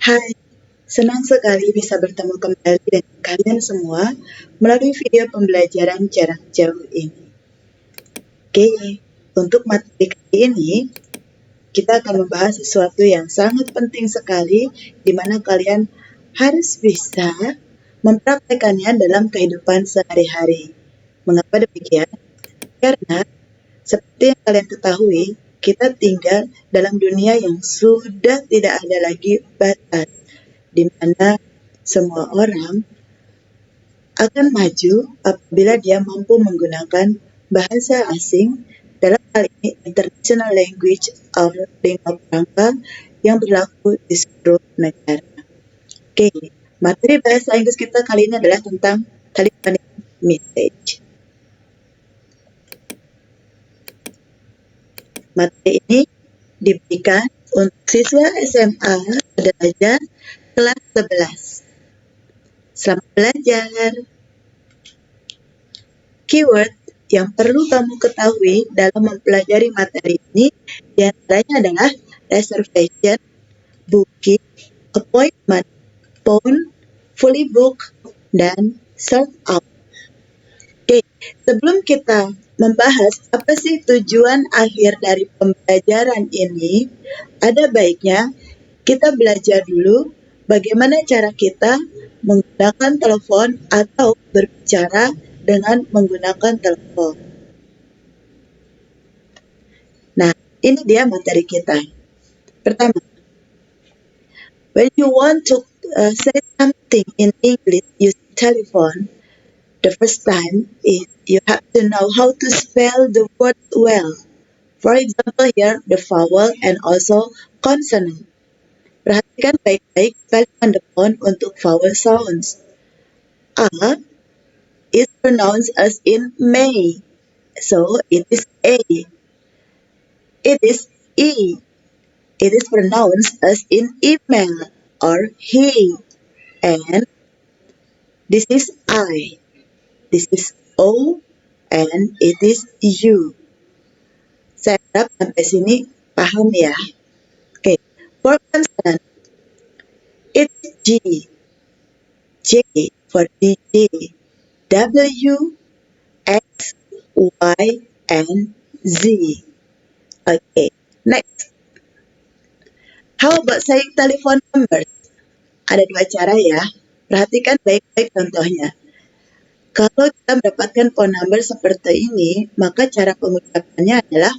Hai, senang sekali bisa bertemu kembali dengan kalian semua melalui video pembelajaran jarak jauh ini. Oke, untuk materi kali ini, kita akan membahas sesuatu yang sangat penting sekali, di mana kalian harus bisa mempraktekannya dalam kehidupan sehari-hari. Mengapa demikian? Karena seperti yang kalian ketahui, kita tinggal dalam dunia yang sudah tidak ada lagi batas, di mana semua orang akan maju apabila dia mampu menggunakan bahasa asing, dalam hal ini international language of lingua franca yang berlaku di seluruh negara. Oke, materi bahasa Inggris kita kali ini adalah tentang telephonic message. Materi ini diberikan untuk siswa SMA pelajar kelas 11. Selamat belajar. Keyword yang perlu kamu ketahui dalam mempelajari materi ini diantaranya adalah reservation, booking, appointment, phone, fully book, dan sold out. Oke, sebelum kita membahas apa sih tujuan akhir dari pembelajaran ini, ada baiknya kita belajar dulu bagaimana cara kita menggunakan telepon atau berbicara dengan menggunakan telepon. Nah, ini dia materi kita. Pertama, when you want to say something in English using telephone, the first time is you have to know how to spell the word well. For example, here the vowel and also consonant. Perhatikan baik-baik spelling on the phone untuk vowel sounds. A is pronounced as in May, so it is A. It is E. It is pronounced as in email or he. And this is I. This is O. And it is you. Saya harap sampai sini paham ya. Oke, for consonant, it's G. J for DJ. W, X, Y, and Z. Okay, next. How about saying telephone numbers? Ada dua cara ya. Perhatikan baik-baik contohnya. Kalau kita mendapatkan phone number seperti ini, maka cara pengucapannya adalah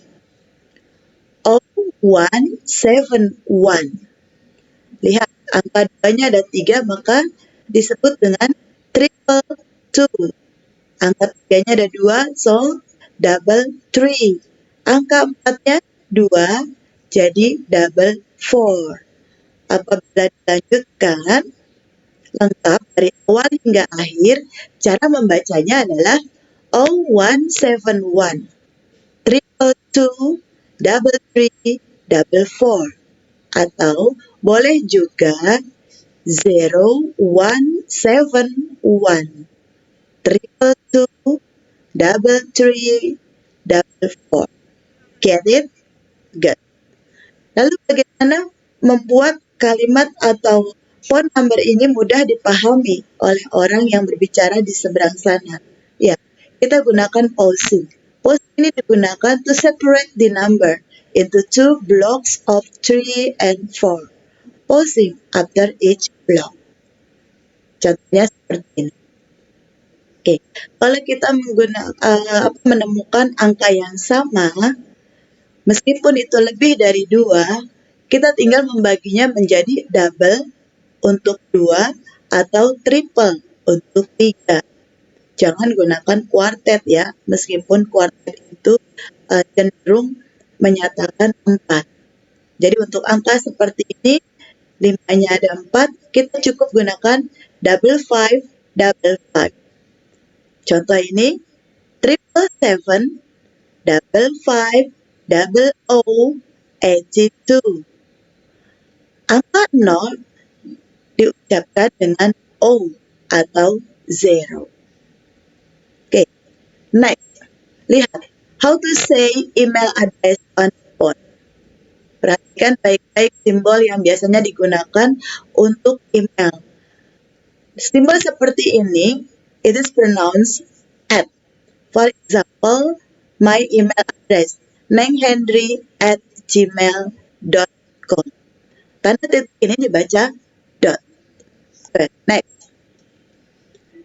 0171. Lihat, angka 2-nya ada 3, maka disebut dengan triple two. Angka 3-nya ada 2, so double three. Angka 4-nya 2, jadi double four. Apabila dilanjutkan lengkap dari awal hingga akhir, cara membacanya adalah 0171, triple two, double three, double four. Atau boleh juga 0171, triple two, double three, double four. Get it? Good. Lalu bagaimana membuat kalimat atau phone number ini mudah dipahami oleh orang yang berbicara di seberang sana? Ya, kita gunakan pausing. Pausing ini digunakan to separate the number into two blocks of 3 and 4. Pausing after each block. Contohnya seperti ini. Oke, kalau kita menemukan angka yang sama, meskipun itu lebih dari 2, kita tinggal membaginya menjadi double untuk 2 atau triple untuk 3. Jangan gunakan kuartet ya, meskipun kuartet itu cenderung menyatakan 4. Jadi untuk angka seperti ini, 5-nya ada 4, kita cukup gunakan double five, double five. Contoh ini, triple seven, double five, double O, 82. Angka 0 diucapkan dengan O atau 0. Oke, next. Lihat, how to say email address on phone. Perhatikan baik-baik simbol yang biasanya digunakan untuk email. Simbol seperti ini, it is pronounced at. For example, my email address, nenghenry@gmail.com. Tanda titik ini dibaca dot. Next.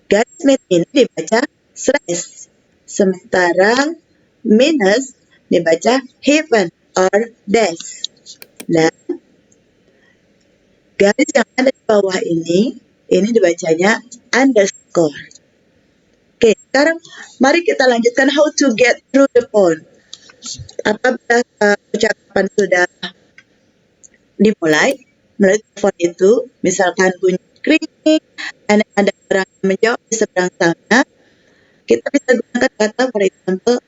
Garis miring ini dibaca slash. Sementara minus dibaca hyphen or dash. Dan garis yang ada di bawah ini dibacanya underscore. Oke, sekarang mari kita lanjutkan how to get through the phone. Apabila percakapan sudah dimulai melalui telepon itu, misalkan bunyi kering, ada orang yang menjawab di seberang sana, kita bisa gunakan kata, for example,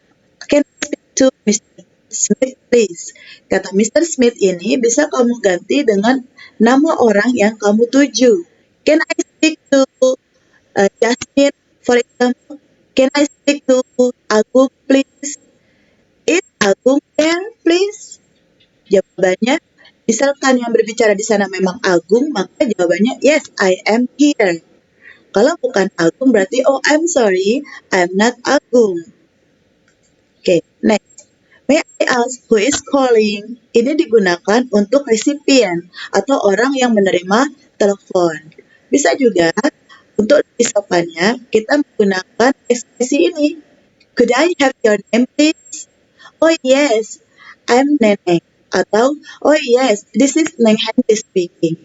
can I speak to Mr. Smith please? Kata Mr. Smith ini bisa kamu ganti dengan nama orang yang kamu tuju. Can I speak to Jasmine, for example? Can I speak to Agung please? Is Agung there please? Jawabannya, misalkan yang berbicara di sana memang Agung, maka jawabannya yes, I am here. Kalau bukan Agung berarti oh I'm sorry, I'm not Agung. Oke, next. May I ask who is calling? Ini digunakan untuk recipient atau orang yang menerima telepon. Bisa juga untuk lebih sopannya kita menggunakan ekspresi ini. Could I have your name please? Oh yes, I'm Neneng. Atau oh yes, this is Neng Henry speaking.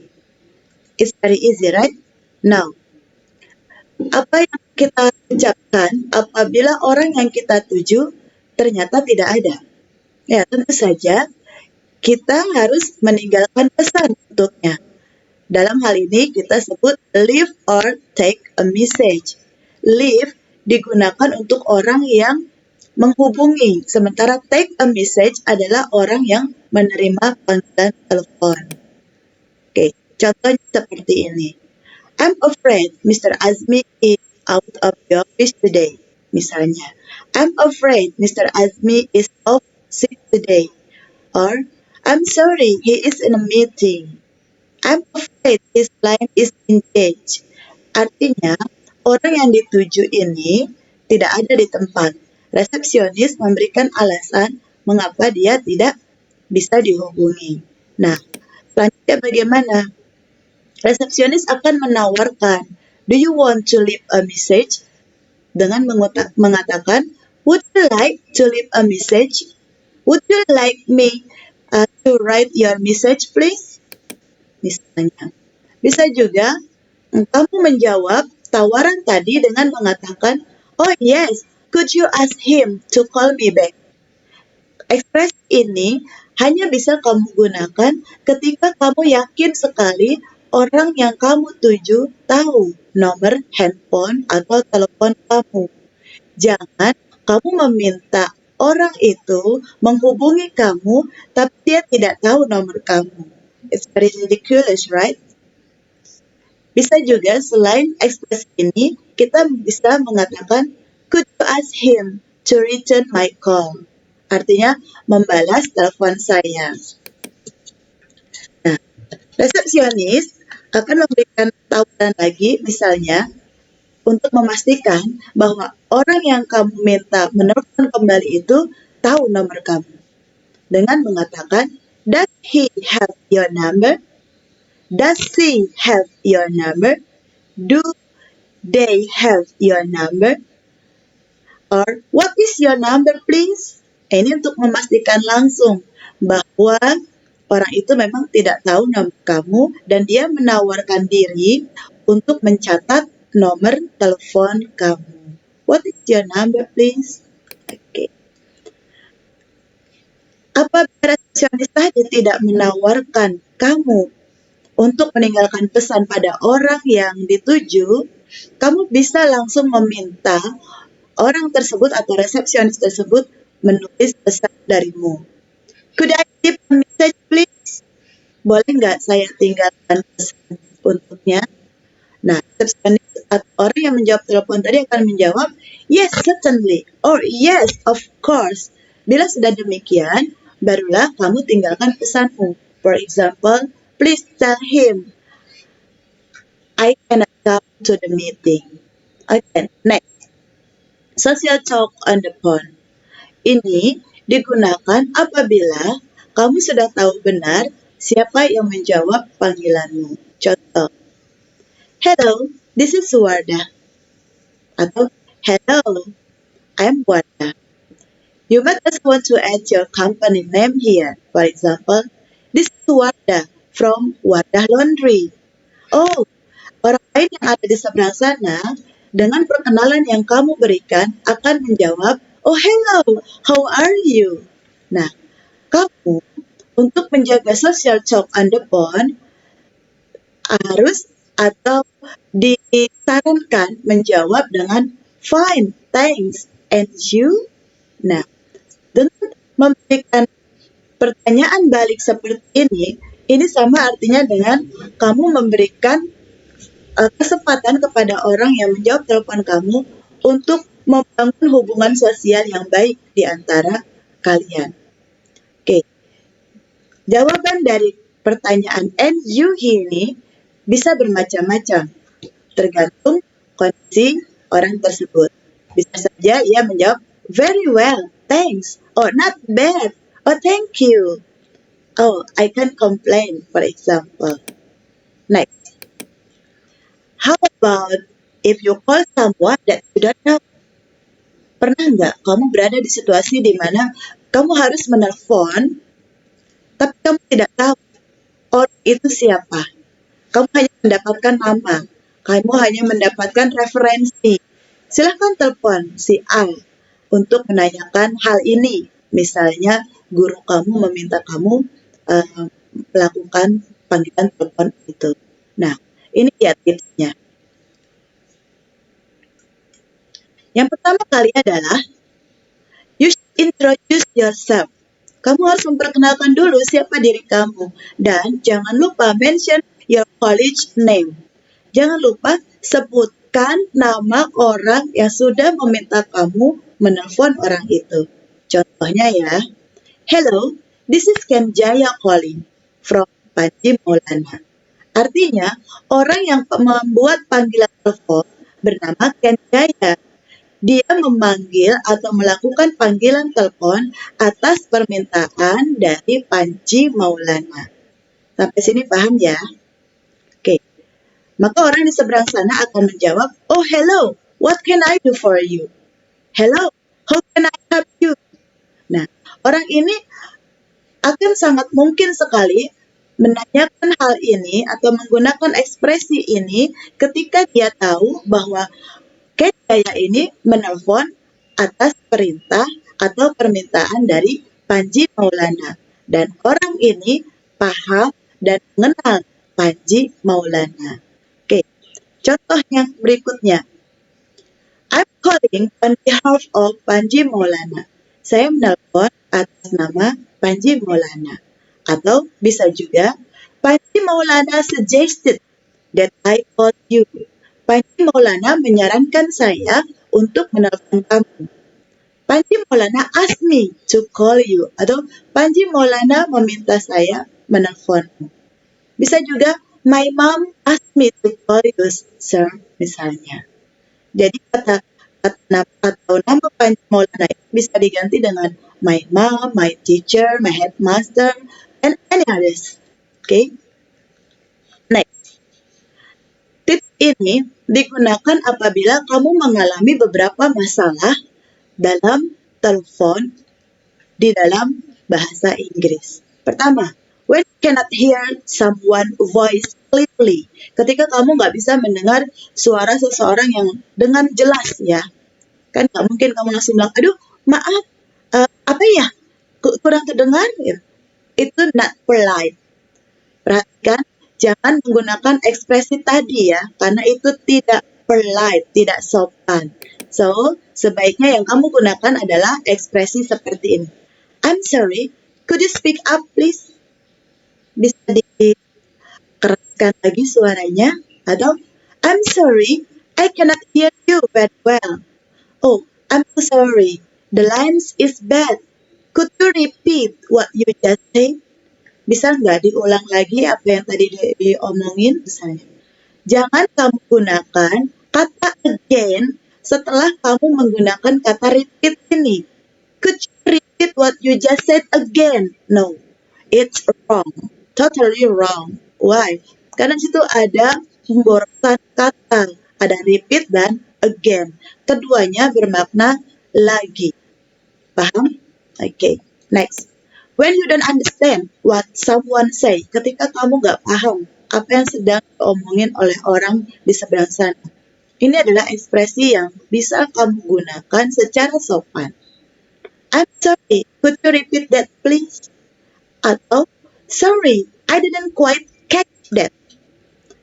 It's very easy, right? Now, apa yang kita ucapkan apabila orang yang kita tuju ternyata tidak ada? Ya, tentu saja kita harus meninggalkan pesan untuknya. Dalam hal ini kita sebut leave or take a message. Leave digunakan untuk orang yang menghubungi, sementara take a message adalah orang yang menerima panggilan telepon. Oke, contohnya seperti ini. I'm afraid Mr. Azmi is out of the office today. Misalnya, I'm afraid Mr. Azmi is off sick today. Or, I'm sorry he is in a meeting. I'm afraid his line is engaged. Artinya, orang yang dituju ini tidak ada di tempat. Resepsionis memberikan alasan mengapa dia tidak bisa dihubungi. Nah, selanjutnya bagaimana? Resepsionis akan menawarkan, do you want to leave a message? Dengan mengatakan, would you like to leave a message? Would you like me to write your message please? Misalnya. Bisa juga kamu menjawab tawaran tadi dengan mengatakan, oh yes, could you ask him to call me back? Ekspresi ini hanya bisa kamu gunakan ketika kamu yakin sekali orang yang kamu tuju tahu nomor handphone atau telepon kamu. Jangan kamu meminta orang itu menghubungi kamu, tapi dia tidak tahu nomor kamu. It's very ridiculous, right? Bisa juga selain ekspresi ini, kita bisa mengatakan, could you ask him to return my call? Artinya, membalas telepon saya. Nah, resepsionis akan memberikan tawaran lagi, misalnya, untuk memastikan bahwa orang yang kamu minta menelpon kembali itu tahu nomor kamu. Dengan mengatakan, does he have your number? Does she have your number? Do they have your number? Or what is your number please? Ini untuk memastikan langsung bahwa orang itu memang tidak tahu nomor kamu dan dia menawarkan diri untuk mencatat nomor telepon kamu. What is your number please? Oke. Apabila resepsionis tadi tidak menawarkan kamu untuk meninggalkan pesan pada orang yang dituju, kamu bisa langsung meminta orang tersebut atau resepsionis tersebut menulis pesan darimu. Could I leave a message please? Boleh nggak saya tinggalkan pesan untuknya? Nah, resepsionis atau orang yang menjawab telepon tadi akan menjawab, yes, certainly, or yes, of course. Bila sudah demikian, barulah kamu tinggalkan pesanmu. For example, please tell him I cannot come to the meeting. Okay, next. Social talk on the phone. Ini digunakan apabila kamu sudah tahu benar siapa yang menjawab panggilanmu. Contoh, hello, this is Wardah. Atau, hello, I'm Wardah. You might just want to add your company name here. For example, this is Wardah from Wardah Laundry. Oh, orang lain yang ada di seberang sana, dengan perkenalan yang kamu berikan, akan menjawab, oh hello, how are you? Nah, kamu untuk menjaga social talk on the phone harus atau disarankan menjawab dengan fine, thanks, and you? Nah, dengan memberikan pertanyaan balik seperti ini sama artinya dengan kamu memberikan kesempatan kepada orang yang menjawab telepon kamu untuk membangun hubungan sosial yang baik di antara kalian. Oke, jawaban dari pertanyaan and you ini bisa bermacam-macam, tergantung kondisi orang tersebut. Bisa saja ia menjawab, very well, thanks, or not bad, or thank you, oh, I can't complain, for example. Next, how about if you call someone that you don't know? Pernah nggak kamu berada di situasi di mana kamu harus menelpon, tapi kamu tidak tahu orang itu siapa? Kamu hanya mendapatkan nama, kamu hanya mendapatkan referensi. Silahkan telepon si A untuk menanyakan hal ini. Misalnya guru kamu meminta kamu melakukan panggilan telepon itu. Nah, ini ya tipsnya. Yang pertama kali adalah you should introduce yourself. Kamu harus memperkenalkan dulu siapa diri kamu. Dan jangan lupa mention your college name. Jangan lupa sebutkan nama orang yang sudah meminta kamu menelpon orang itu. Contohnya ya, hello, this is Ken Jaya calling from Panji Maulana. Artinya, orang yang membuat panggilan telepon bernama Ken Jaya. Dia memanggil atau melakukan panggilan telepon atas permintaan dari Panji Maulana. Sampai sini paham ya? Oke. Maka orang di seberang sana akan menjawab, oh hello, what can I do for you? Hello, how can I help you? Nah, orang ini akan sangat mungkin sekali menanyakan hal ini atau menggunakan ekspresi ini ketika dia tahu bahwa Ken Jaya ini menelpon atas perintah atau permintaan dari Panji Maulana. Dan orang ini paham dan mengenal Panji Maulana. Oke, contoh yang berikutnya. I'm calling on behalf of Panji Maulana. Saya menelpon atas nama Panji Maulana. Atau bisa juga, Panji Maulana suggested that I call you. Panji Maulana menyarankan saya untuk menelpon kamu. Panji Maulana asked me to call you. Atau Panji Maulana meminta saya menelponmu. Bisa juga, my mom asked me to call you, sir, misalnya. Jadi atau nama Panji Maulana bisa diganti dengan my mom, my teacher, my headmaster, and any others. Okay? Next. Tips ini digunakan apabila kamu mengalami beberapa masalah dalam telepon di dalam bahasa Inggris. Pertama, when you cannot hear someone voice clearly. Ketika kamu nggak bisa mendengar suara seseorang yang dengan jelas ya. Kan nggak mungkin kamu langsung bilang, aduh maaf, apa ya, kurang kedengar. Itu not polite. Perhatikan, jangan menggunakan ekspresi tadi ya, karena itu tidak polite, tidak sopan. So, sebaiknya yang kamu gunakan adalah ekspresi seperti ini. I'm sorry, could you speak up please? Bisa dikeraskan lagi suaranya. Atau, I'm sorry, I cannot hear you very well. Oh, I'm so sorry, the line is bad. Could you repeat what you just said? Bisa nggak diulang lagi apa yang tadi diomongin misalnya? Jangan kamu gunakan kata again setelah kamu menggunakan kata repeat ini. Could you repeat what you just said again? No, it's wrong. Totally wrong. Why? Karena situ ada pemborosan kata. Ada repeat dan again. Keduanya bermakna lagi. Paham? Okay, next. When you don't understand what someone say, ketika kamu nggak paham apa yang sedang diomongin oleh orang di seberang sana. Ini adalah ekspresi yang bisa kamu gunakan secara sopan. I'm sorry, could you repeat that please? Atau, sorry, I didn't quite catch that.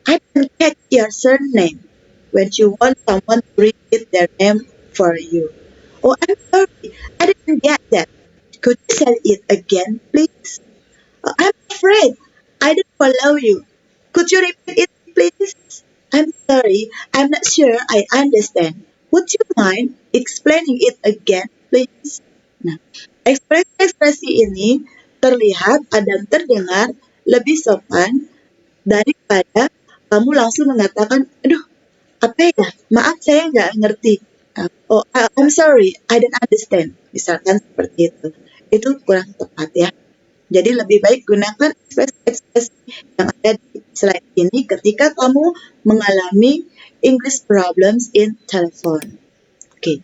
I didn't catch your surname. When you want someone to repeat their name for you. Oh, I'm sorry, I didn't get that. Could you say it again, please? Oh, I'm afraid I didn't follow you. Could you repeat it, please? I'm sorry, I'm not sure I understand. Would you mind explaining it again, please? Nah, ekspresi-ekspresi ini terlihat dan terdengar lebih sopan daripada kamu langsung mengatakan, aduh, apa ya? Maaf, saya nggak ngerti. Oh, I'm sorry, I don't understand. Misalkan seperti itu. Itu kurang tepat ya. Jadi lebih baik gunakan ekspresi-ekspresi yang ada di slide ini ketika kamu mengalami English problems in telephone. Oke.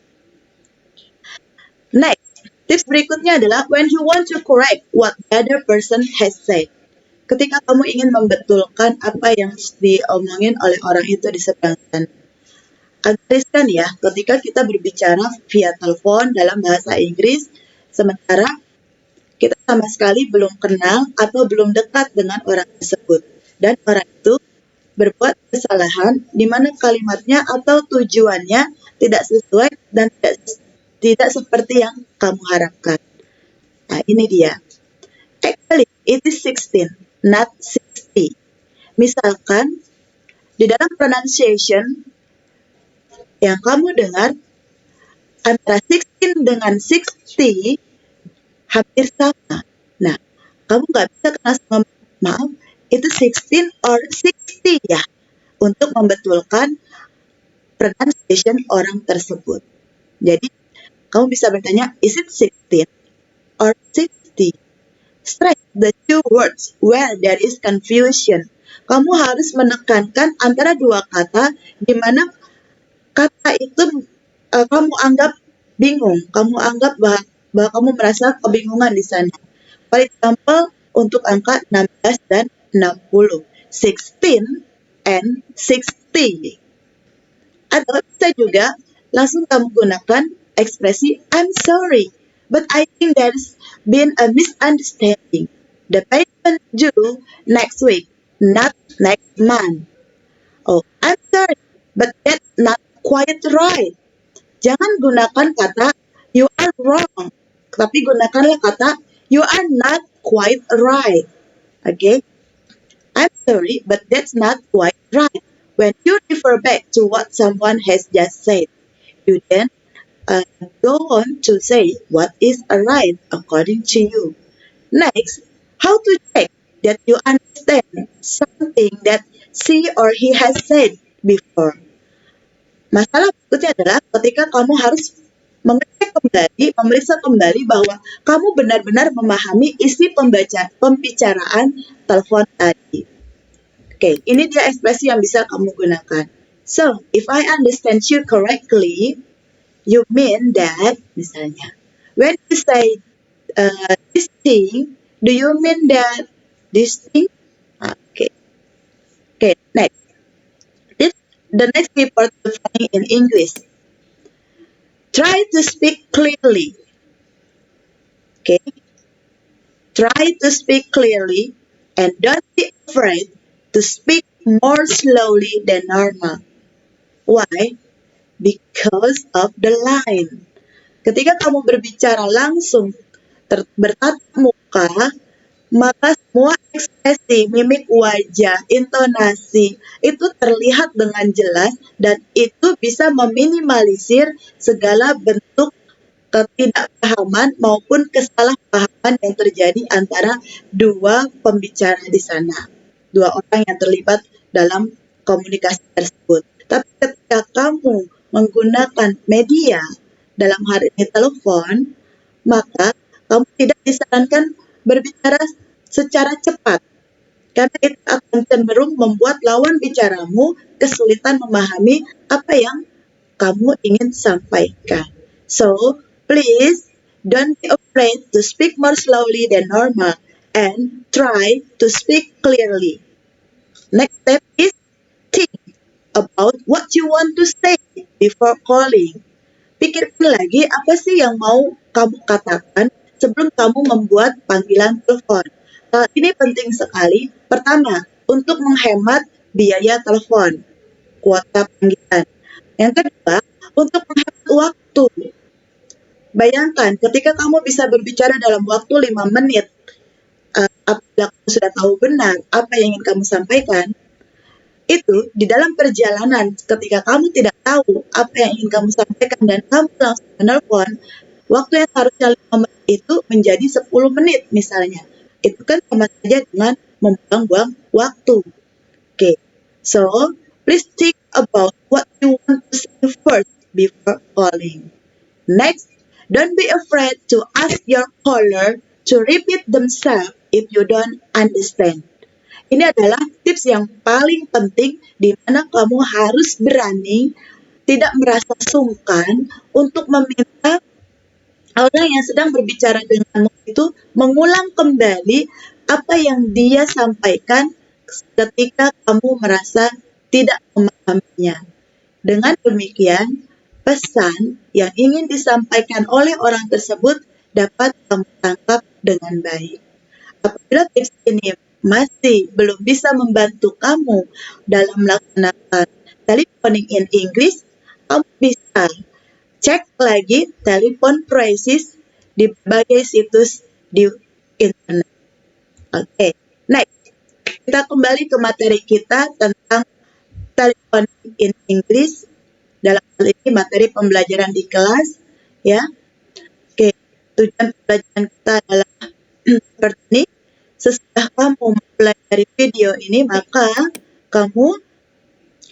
Next, tips berikutnya adalah when you want to correct what the other person has said. Ketika kamu ingin membetulkan apa yang diomongin oleh orang itu di seberang sana. Agak riskan ya ketika kita berbicara via telepon dalam bahasa Inggris, sementara kita sama sekali belum kenal atau belum dekat dengan orang tersebut. Dan orang itu berbuat kesalahan di mana kalimatnya atau tujuannya tidak sesuai dan tidak seperti yang kamu harapkan. Nah, ini dia. Actually, it is 16, not 60. Misalkan, di dalam pronunciation yang kamu dengar, antara 16 dengan 60 hampir sama. Nah, kamu nggak bisa kena maaf, itu 16 or 60 ya, untuk membetulkan pronunciation orang tersebut. Jadi, kamu bisa bertanya, is it 16 or 60? Strike the two words where there is confusion. Kamu harus menekankan antara dua kata di mana kata itu kamu anggap bingung, kamu anggap bahwa kamu merasa kebingungan di sana. For example, untuk angka 16 dan 60. 16 and 60. Atau bisa juga langsung kamu gunakan ekspresi I'm sorry, but I think there's been a misunderstanding. The payment due next week, not next month. Oh, I'm sorry, but that's not quite right. Jangan gunakan kata you are wrong, tapi gunakanlah kata you are not quite right. Okay? I'm sorry, but that's not quite right. When you refer back to what someone has just said, you then go on to say what is right according to you. Next, how to check that you understand something that she or he has said before. Masalah berikutnya adalah ketika kamu harus mengecek kembali, memeriksa kembali bahwa kamu benar-benar memahami isi pembicaraan telepon tadi. Oke, ini dia ekspresi yang bisa kamu gunakan. So, if I understand you correctly, you mean that, misalnya, when you say this thing, do you mean that this thing? Okay. Okay, next. The next important thing in English. Try to speak clearly. Okay. Try to speak clearly and don't be afraid to speak more slowly than normal. Why? Because of the line. Ketika kamu berbicara langsung bertatap muka, maka semua ekspresi, mimik wajah, intonasi itu terlihat dengan jelas dan itu bisa meminimalisir segala bentuk ketidakpahaman maupun kesalahpahaman yang terjadi antara dua pembicara di sana, dua orang yang terlibat dalam komunikasi tersebut. Tapi ketika kamu menggunakan media, dalam hal ini telepon, maka kamu tidak disarankan berbicara secara cepat, karena itu akan cenderung membuat lawan bicaramu kesulitan memahami apa yang kamu ingin sampaikan. So, please don't be afraid to speak more slowly than normal and try to speak clearly. Next step is think about what you want to say before calling. Pikirkan lagi apa sih yang mau kamu katakan sebelum kamu membuat panggilan telepon. Hal ini penting sekali. Pertama, untuk menghemat biaya telepon, kuota panggilan. Yang kedua, untuk menghemat waktu. Bayangkan ketika kamu bisa berbicara dalam waktu 5 menit, apabila kamu sudah tahu benar apa yang ingin kamu sampaikan, itu di dalam perjalanan ketika kamu tidak tahu apa yang ingin kamu sampaikan dan kamu langsung menelpon, waktu yang harusnya 5 menit itu menjadi 10 menit misalnya. Itu kan sama saja dengan membuang-buang waktu. Okay, so please think about what you want to say first before calling. Next, don't be afraid to ask your caller to repeat themselves if you don't understand. Ini adalah tips yang paling penting di mana kamu harus berani, tidak merasa sungkan untuk meminta orang yang sedang berbicara denganmu itu mengulang kembali apa yang dia sampaikan ketika kamu merasa tidak memahaminya. Dengan demikian, pesan yang ingin disampaikan oleh orang tersebut dapat kamu tangkap dengan baik. Apabila tips ini masih belum bisa membantu kamu dalam melaksanakan telephoning in English, kamu bisa cek lagi telepon practice di berbagai situs di internet. Oke, next. Kita kembali ke materi kita tentang telephoning in English. Dalam hal ini materi pembelajaran di kelas, ya. Oke, tujuan pembelajaran kita adalah seperti ini. Setelah kamu mempelajari video ini, maka kamu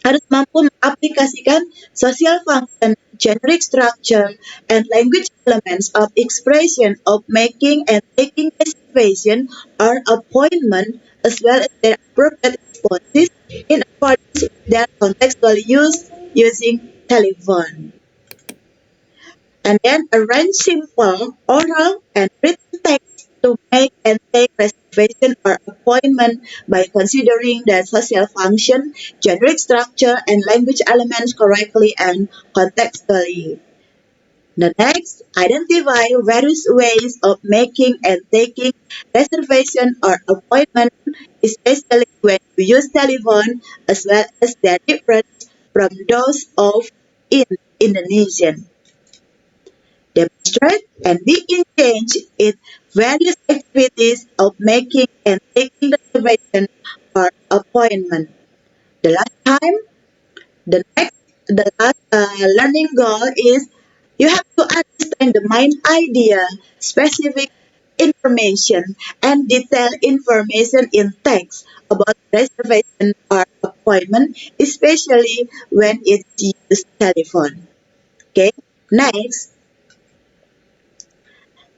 harus mampu mengaplikasikan social function, generic structure, and language elements of expression of making and taking reservation or appointment, as well as their appropriate responses in accordance with their contextual use using telephone. And then arrange simple, oral, and written text to make and take reservation or appointment by considering the social function, generic structure, and language elements correctly and contextually. The next, identify various ways of making and taking reservation or appointment, especially when you use telephone, as well as their difference from those of in Indonesian. Demonstrate and be engaged in various activities of making and taking reservation or appointment. The last learning goal is you have to understand the main idea, specific information, and detailed information in text about reservation or appointment, especially when it's used telephone. Okay, next.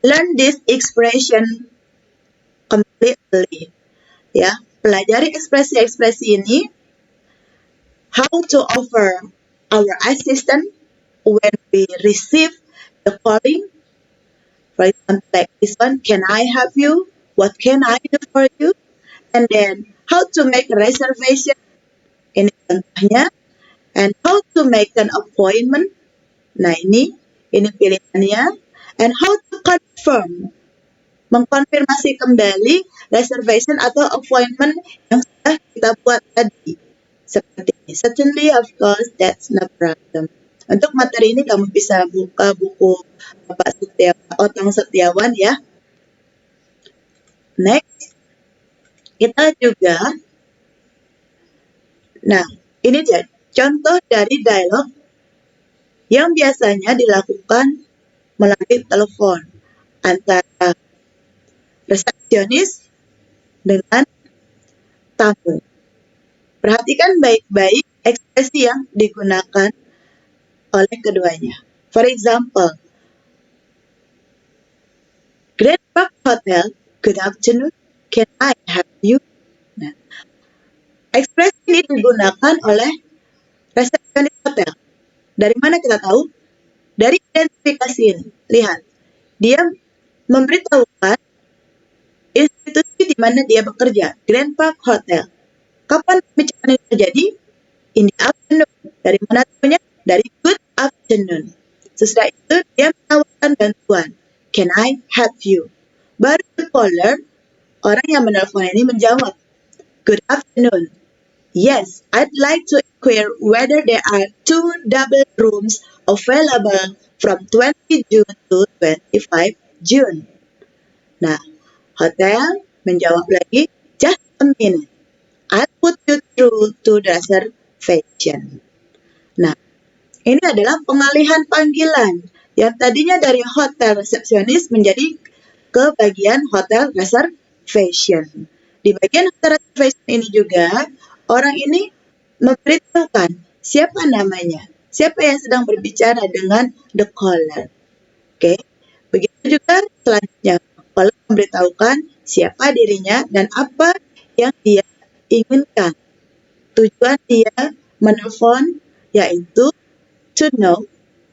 Learn this expression completely. Ya, pelajari ekspresi-ekspresi ini. How to offer our assistance when we receive the calling. For example, like this one, can I help you? What can I do for you? And then how to make a reservation. Ini contohnya. And how to make an appointment. Nah ini pilihannya. And how to confirm. Mengkonfirmasi kembali reservation atau appointment yang sudah kita buat tadi. Seperti ini. Certainly, of course, that's no problem. Untuk materi ini kamu bisa buka buku Bapak Otong Setiawan ya. Next, kita juga, nah ini dia contoh dari dialog yang biasanya dilakukan melalui telepon antara resepsionis dengan tamu. Perhatikan baik-baik ekspresi yang digunakan oleh keduanya. For example, Grand Park Hotel, good afternoon, can I help you? Nah, ekspresi ini digunakan oleh resepsionis hotel. Dari mana kita tahu? Dari identifikasi ini. Lihat, dia memberitahukan institusi di mana dia bekerja, Grand Park Hotel. Kapan pembicaraan ini terjadi? In the afternoon. Dari mana tahunya? Dari good afternoon. Sesudah itu dia menawarkan bantuan. Can I help you? Baru caller, orang yang menelpon ini menjawab, good afternoon. Yes, I'd like to inquire whether there are 2 double rooms available from 20 June to 25 June. Nah, hotel menjawab lagi, just a minute. I'll put you through to the reservation. Nah, ini adalah pengalihan panggilan yang tadinya dari hotel resepsionis menjadi ke bagian hotel reservation. Di bagian hotel reservation ini juga, orang ini memberitahukan siapa namanya, siapa yang sedang berbicara dengan the caller. Oke, begitu juga selanjutnya, caller memberitahukan siapa dirinya dan apa yang dia inginkan. Tujuan dia menelpon yaitu to know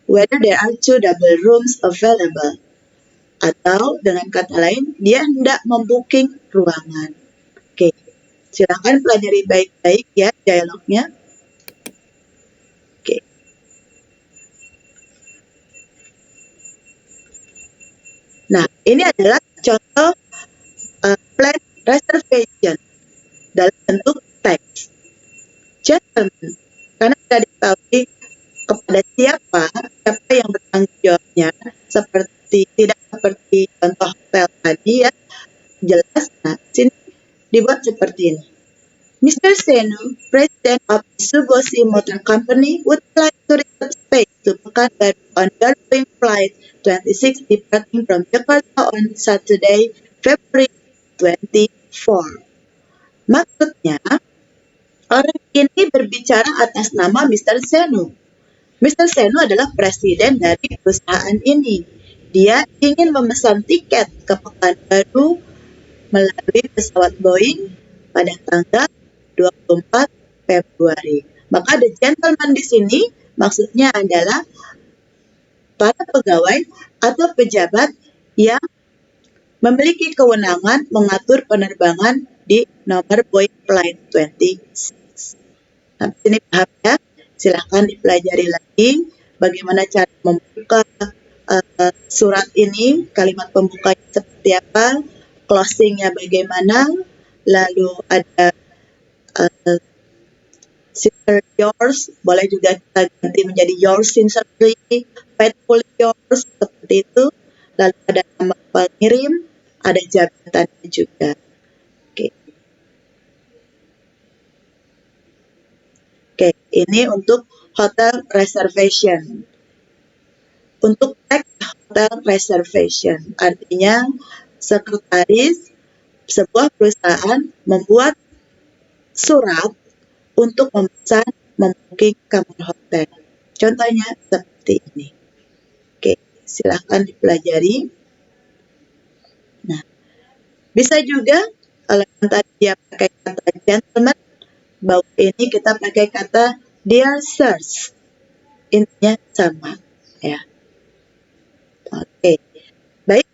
whether there are 2 double rooms available. Atau dengan kata lain, dia hendak membooking ruangan. Oke, silakan pelajari baik-baik ya dialognya. Oke. Nah, ini adalah contoh plan reservation dalam bentuk teks. Gentlemen, karena tidak diketahui kepada siapa yang bertanggung jawabnya, tidak seperti contoh hotel tadi ya, jelas. Nah, sini dibuat seperti ini. Mr. Senu, President of Mitsubishi Motor Company, would like to reserve space to Pekanbaru on Garping Flight 26 departing from Jakarta on Saturday, February 24. Maksudnya, orang ini berbicara atas nama Mr. Senu. Mr. Senu adalah presiden dari perusahaan ini. Dia ingin memesan tiket ke Pekanbaru melalui pesawat Boeing pada tanggal 24 Februari. Maka the gentleman di sini maksudnya adalah para pegawai atau pejabat yang memiliki kewenangan mengatur penerbangan di nomor Boeing Flight 26. Nah, ini paham ya? Silahkan dipelajari lagi bagaimana cara membuka surat ini, kalimat pembukanya seperti apa, closingnya bagaimana, lalu ada sincerely yours, boleh juga kita ganti menjadi yours sincerely, faithfully yours, seperti itu. Lalu ada nama pengirim, ada jabatannya juga. Oke, ini untuk hotel reservation. Untuk teks hotel reservation, artinya sekretaris sebuah perusahaan membuat surat untuk memesan membooking kamar hotel. Contohnya seperti ini. Oke, silahkan dipelajari. Nah, bisa juga kalau tadi dia pakai kata gentleman, bawah ini kita pakai kata dear sirs. Intinya sama, ya. Oke, baik.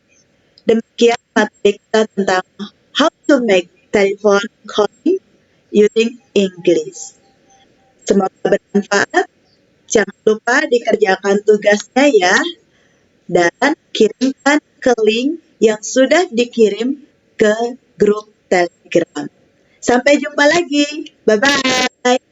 Demikian materi kita tentang how to make telephone calling using English. Semoga bermanfaat. Jangan lupa dikerjakan tugasnya ya. Dan kirimkan ke link yang sudah dikirim ke grup Telegram. Sampai jumpa lagi. Bye-bye.